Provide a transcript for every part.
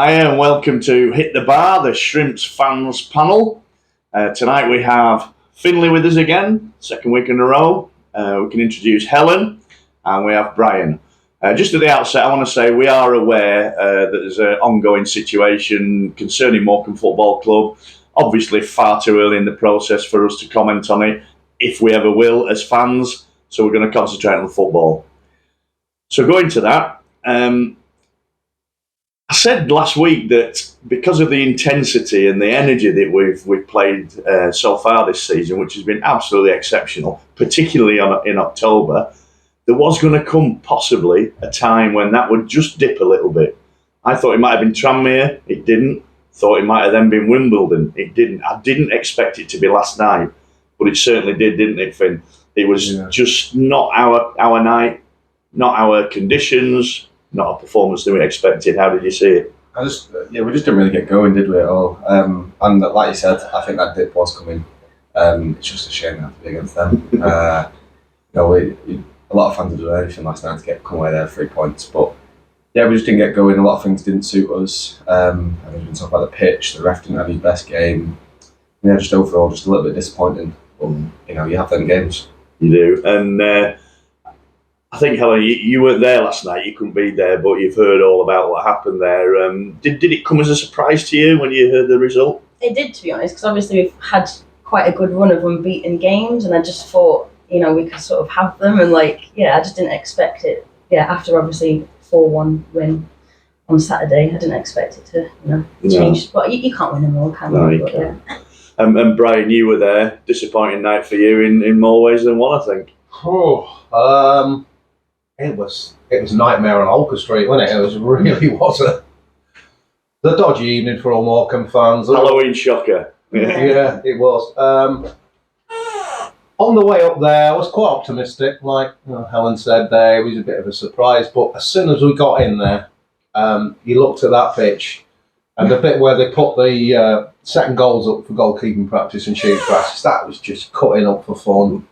Hi and welcome to Hit the Bar, the Shrimps fans panel. Tonight we have Finley with us again, second week in a row. We can introduce Helen and we have Brian. Just at the outset, I want to say we are aware that there's an ongoing situation concerning Morecambe Football Club. Obviously far too early in the process for us to comment on it, if we ever will, as fans. So we're going to concentrate on the football. So going to that, I said last week that because of the intensity and the energy that we've played so far this season, which has been absolutely exceptional, particularly in October, there was going to come possibly a time when that would just dip a little bit. I thought it might have been Tranmere, it didn't. Thought it might have then been Wimbledon, it didn't. I didn't expect it to be last night, but it certainly did, didn't it, Finn? It was just not our night, not our conditions, not a performance that we expected. How did you see it? We just didn't really get going, did we, at all? And like you said, I think that dip was coming. It's just a shame not to be against them. A lot of fans would do anything last night to come away there 3 points, but yeah, we just didn't get going. A lot of things didn't suit us. I mean, we can talk about the pitch. The ref didn't have his best game. Yeah, just overall, just a little bit disappointing. But you have them games. You do, and I think, Helen, you weren't there last night. You couldn't be there, but you've heard all about what happened there. Did it come as a surprise to you when you heard the result? It did, to be honest, because obviously we've had quite a good run of unbeaten games, and I just thought, we could sort of have them, and I just didn't expect it. Yeah, after obviously 4-1 win on Saturday, I didn't expect it to, change. No. But you can't win them all, can you? No, you can't. Yeah. And Brian, you were there. Disappointing night for you in more ways than one, I think. It was a nightmare on Olker Street, wasn't it? It really was a dodgy evening for all Morecambe fans. Halloween shocker. Yeah, it was. On the way up there, I was quite optimistic. Like Helen said there, it was a bit of a surprise. But as soon as we got in there, you looked at that pitch and the bit where they put the second goals up for goalkeeping practice and shooting practice, that was just cutting up for fun.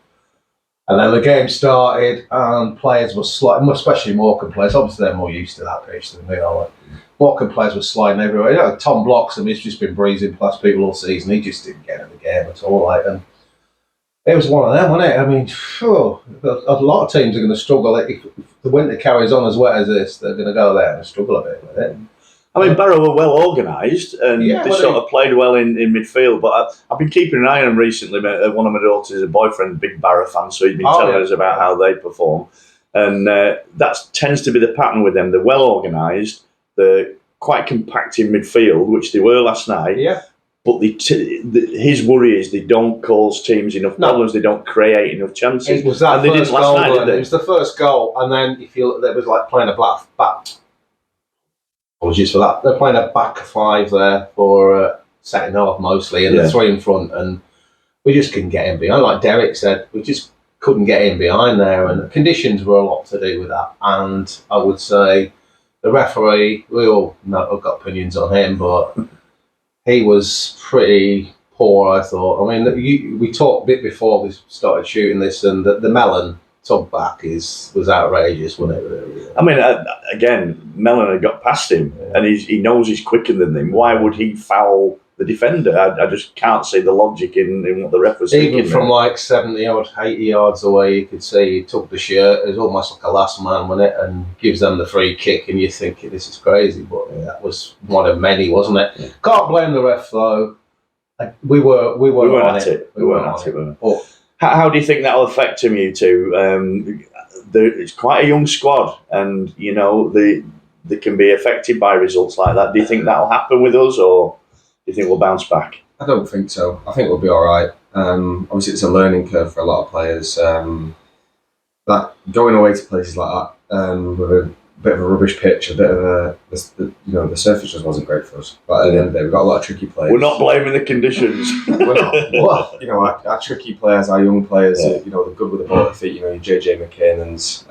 And then the game started, and players were sliding, especially Morecambe players. Obviously, they're more used to that pitch than we are. Morecambe players were sliding everywhere. Tom Bloxham, he's just been breezing past people all season. He just didn't get in the game at all. And it was one of them, wasn't it? I mean, a lot of teams are going to struggle. If the winter carries on as wet as this, they're going to go there and struggle a bit with it. I mean, Barrow were well organised and they sort of played well in midfield, but I've been keeping an eye on them recently. One of my daughters is a boyfriend, big Barrow fan, so he's been telling us about how they perform. And that tends to be the pattern with them. They're well organised, they're quite compact in midfield, which they were last night. Yeah. But his worry is they don't cause teams enough problems, they don't create enough chances. It was that first goal, it was the first goal, and then you feel that it was like playing a back. Apologies for that. They're playing a back five there for setting off mostly, and the three in front, and we just couldn't get in behind. Like Derek said, we just couldn't get in behind there, and the conditions were a lot to do with that. And I would say the referee, we all know I've got opinions on him, but he was pretty poor, I thought. I mean, we talked a bit before we started shooting this, and the Mellon tub back was outrageous, wasn't it? Really? I mean, again, Mellon had got past him, and he knows he's quicker than him. Why would he foul the defender? I just can't see the logic in what the ref was thinking. Even from like 70 or 80 yards away, you could see he took the shirt. It was almost like a last man, wasn't it? And gives them the free kick, and you think this is crazy, but that was one of many, wasn't it? Yeah. Can't blame the ref though. We weren't at it. We weren't at it. But how do you think that'll affect him, you two? It's quite a young squad, and they can be affected by results like that. Do you think that'll happen with us, or do you think we'll bounce back? I don't think so. I think we'll be all right. Obviously, it's a learning curve for a lot of players. That going away to places like that with a bit of a rubbish pitch, a bit of the surface just wasn't great for us. But at the end of the day, we've got a lot of tricky players. We're not blaming the conditions. We're not. Well, our tricky players, our young players, they're good with the ball at the feet. Your JJ McKinnon's,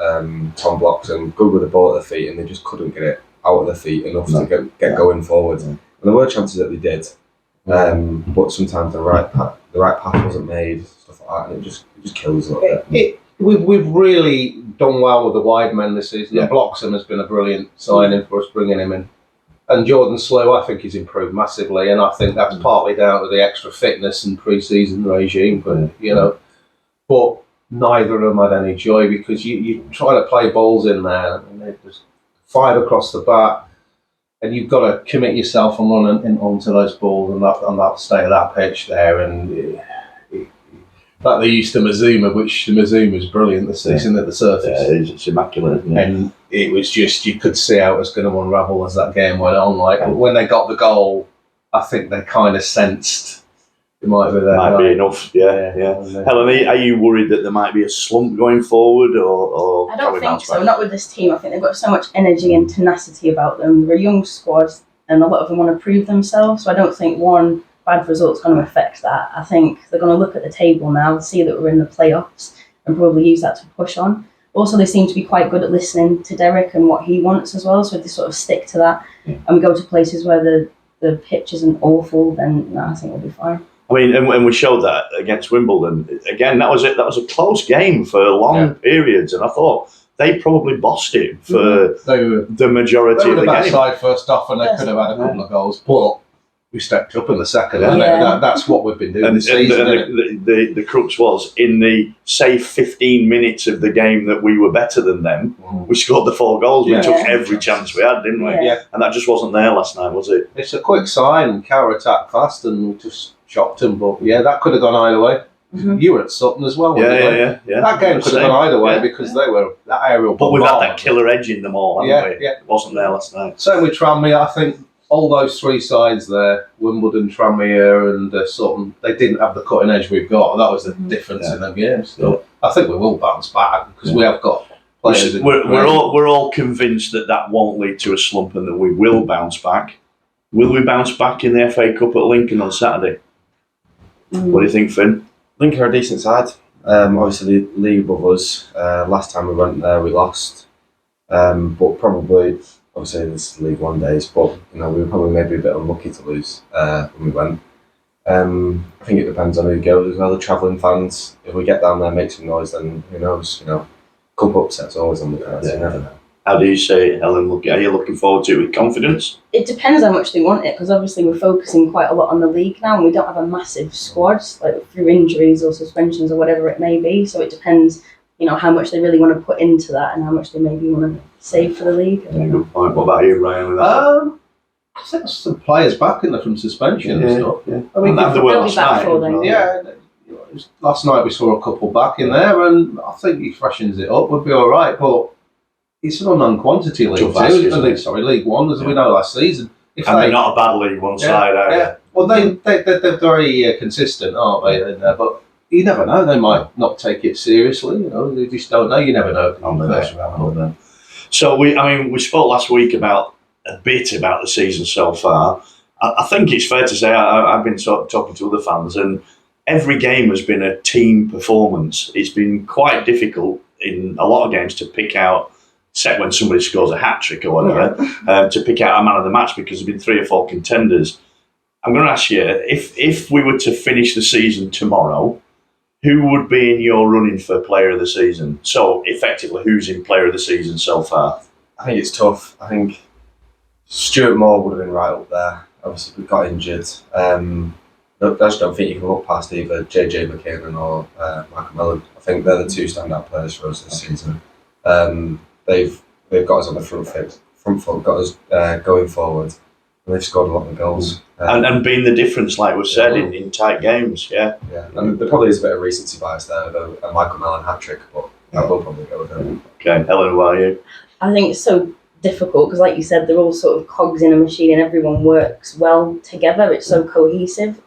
Tom Bloxham, good with the ball at the feet, and they just couldn't get it out of their feet enough to get going forward. And there were chances that they did, but sometimes the right path wasn't made, stuff like that, and it just kills a little bit. We've really done well with the wide men this season. Yeah. Bloxham has been a brilliant signing for us, bringing him in. And Jordan Slew, I think he's improved massively, and I think that's partly down to the extra fitness and pre-season regime. But but neither of them had any joy because you try to play balls in there, and they just 5 across the bat, and you've got to commit yourself and run onto those balls and that state of that pitch there, and. Like they used to Mazuma, which Mazuma is brilliant this season at the surface. Yeah, it's immaculate, isn't it? And it was just, you could see how it was going to unravel as that game went on. Like when they got the goal, I think they kind of sensed it might be there. Might be enough, yeah. Helen, are you worried that there might be a slump going forward, or I don't think so. Not with this team. I think they've got so much energy and tenacity about them. They're a young squad, and a lot of them want to prove themselves. So I don't think one bad result's going to affect that. I think they're going to look at the table now, see that we're in the playoffs, and probably use that to push on. Also, they seem to be quite good at listening to Derek and what he wants as well, so if they sort of stick to that, and we go to places where the pitch isn't awful, then I think we'll be fine. I mean, and we showed that against Wimbledon. Again, that was it. That was a close game for long periods, and I thought they probably bossed it for the majority of the game. Side first off, and they could have had a couple of goals, but we stepped up in the second. That's what we've been doing this season. The crux was in the, say, 15 minutes of the game that we were better than them, we scored the 4 goals. We took every chance we had, didn't we? Yeah. And that just wasn't there last night, was it? It's a quick sign, counter-attack fast, and we just shocked them. But that could have gone either way. Mm-hmm. You were at Sutton as well, weren't you? That game could have gone either way because they were that aerial. But we've had that killer edge in them all, haven't we? It wasn't there last night. Same with Tranmere, I think. All those 3 sides there, Wimbledon, Tranmere and Sutton, they didn't have the cutting edge we've got. That was the difference in them games. So I think we will bounce back because we have got players. We're all convinced that won't lead to a slump and that we will bounce back. Will we bounce back in the FA Cup at Lincoln on Saturday? What do you think, Finn? Lincoln are a decent side. Obviously, the league above us. Last time we went there, we lost. But probably... Obviously, this is League One days, but we were probably maybe a bit unlucky to lose when we went. I think it depends on who goes as well. The travelling fans, if we get down there, make some noise, then who knows? Cup upsets always on the cards. You never know. How do you say, Helen? Are you looking forward to it with confidence? It depends how much they want it, because obviously we're focusing quite a lot on the league now, and we don't have a massive squad, like through injuries or suspensions or whatever it may be. So it depends, how much they really want to put into that and how much they maybe want to save for the league. Good point. What about you, Ryan? With that? I think there's some players back in there from suspension and stuff. Yeah. I mean, they'll be back for them. Last night we saw a couple back in there, and I think he freshens it up. We'll be all right, but it's an unknown quantity league League One, as we know last season. They're not a bad League One side, are they? Well, they're very consistent, aren't they? In there, but you never know. They might not take it seriously. They just don't know. You never know. So we spoke last week about a bit about the season so far. I think it's fair to say I've been talking to other fans, and every game has been a team performance. It's been quite difficult in a lot of games to pick out, except when somebody scores a hat trick or whatever, to pick out a man of the match because there've been 3 or 4 contenders. I'm going to ask you, if we were to finish the season tomorrow, who would be in your running for player of the season? So, effectively, who's in player of the season so far? I think it's tough. I think Stuart Moore would have been right up there. Obviously, we got injured. I just don't think you can look past either JJ McKinnon or Michael Mellon. I think they're the 2 standout players for us this season. They've got us on the front foot, got us going forward. And they've scored a lot of goals. And been the difference, like we've said, in tight games, Yeah, and there probably is a bit of recency bias there, though, a Michael Mellon hat-trick, but I will probably go with him. Okay, Helen, what are you? I think it's so difficult, because like you said, they're all sort of cogs in a machine and everyone works well together. It's so cohesive.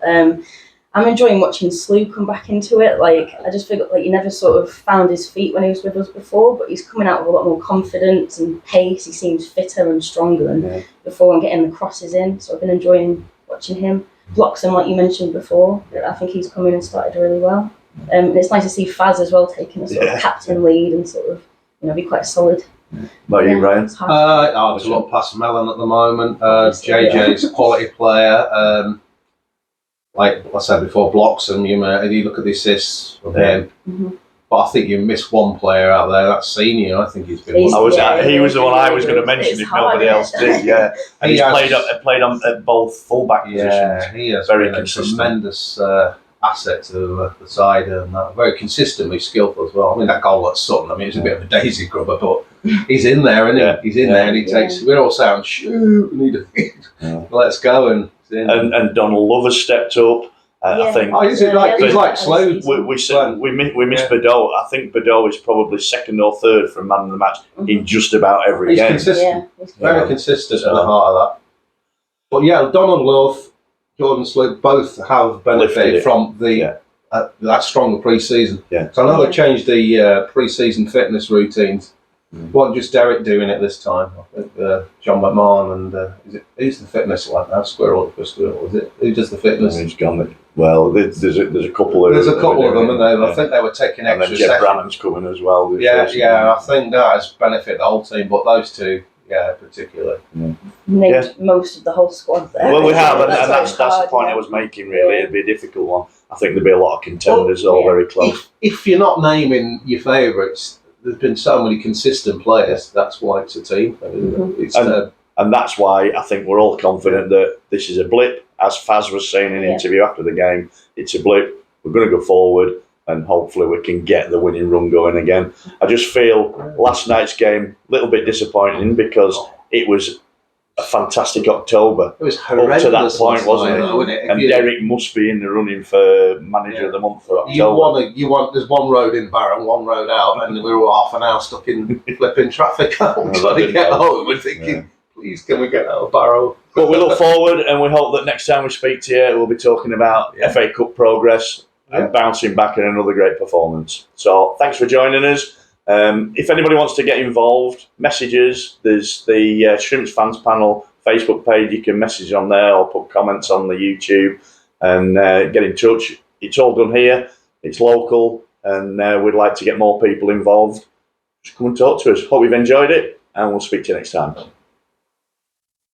I'm enjoying watching Slew come back into it. I just feel like he never sort of found his feet when he was with us before, but he's coming out with a lot more confidence and pace. He seems fitter and stronger than before and getting the crosses in. So I've been enjoying watching him. Bloxham, like you mentioned before, I think he's come in and started really well. And it's nice to see Faz as well taking a sort of captain lead and sort of, be quite solid. About you, Ryan? I just look past Mellon at the moment. JJ's a quality player. Like I said before, Bloxham, you look at the assists from him. But I think you missed one player out there. That's Senior. I think he's been. He's- He was the one I was going to It's mention if hard, nobody else isn't it? did. Yeah, and he's played on at both fullback positions. Yeah, he has Very been consistent. a tremendous asset to the side, and very consistently skillful as well. I mean, that goal at Sutton, I mean, it was a bit of a daisy grubber, but he's in there, isn't he? Yeah. He's in there, and he takes. We're all saying, "Shoot, we need Yeah. let's go!" And he's in. And Donald Love has stepped up. I think Oh, is it like he's like slow? we missed Bordeaux. I think Bordeaux is probably second or third for man of the match in just about every He's game. consistent, Yeah. very Yeah. consistent So- at the heart of that. But yeah, Donald Love, Jordan Sloop both have Lifted benefited it. from the Yeah. that stronger pre-season. Yeah. So I know Yeah. they changed the pre-season fitness routines. Mm. Wasn't just Derek doing it this time. I think John McMahon and who's the fitness lad now? Squirrel for Squirrel. Is it? Who does the fitness? He's gone. Well, there's a couple of There's a couple of them, and I yeah. think they were taking And then extra Jeff sessions. Brannan's coming as well. Yeah, I think that has benefited the whole team, but those two, yeah, particularly. Named most of the whole squad there. Well, we have, and why that's it's the hard, point yeah. I was making. Really, it'd be a difficult one. I think there'd be a lot of contenders, all yeah. very close. If you're not naming your favourites, there's been so many consistent players. That's why it's a team. It's, And that's why I think we're all confident that this is a blip. As Faz was saying in an Yeah. interview after the game, it's a blip. We're going to go forward, and hopefully we can get the winning run going again. I just feel last night's game a little bit disappointing because it was a fantastic October. it was Up horrendous to that point, last wasn't night, it? though, wasn't it? If And you- Derek must be in the running for manager of the month for October. you want. There's one road in Barrow, one road out, and we were half an hour stuck in flipping traffic out Oh, trying to that'd get be home. We're thinking, please, can we get out of Barrow? But we look forward, and we hope that next time we speak to you, we'll be talking about Yeah. FA Cup progress Yeah. and bouncing back in another great performance. So thanks for joining us. If anybody wants to get involved, messages. There's the Shrimps Fans Panel Facebook page. You can message on there or put comments on the YouTube and get in touch. It's all done here. It's local, and we'd like to get more people involved. Just come and talk to us. Hope you've enjoyed it, and we'll speak to you next time.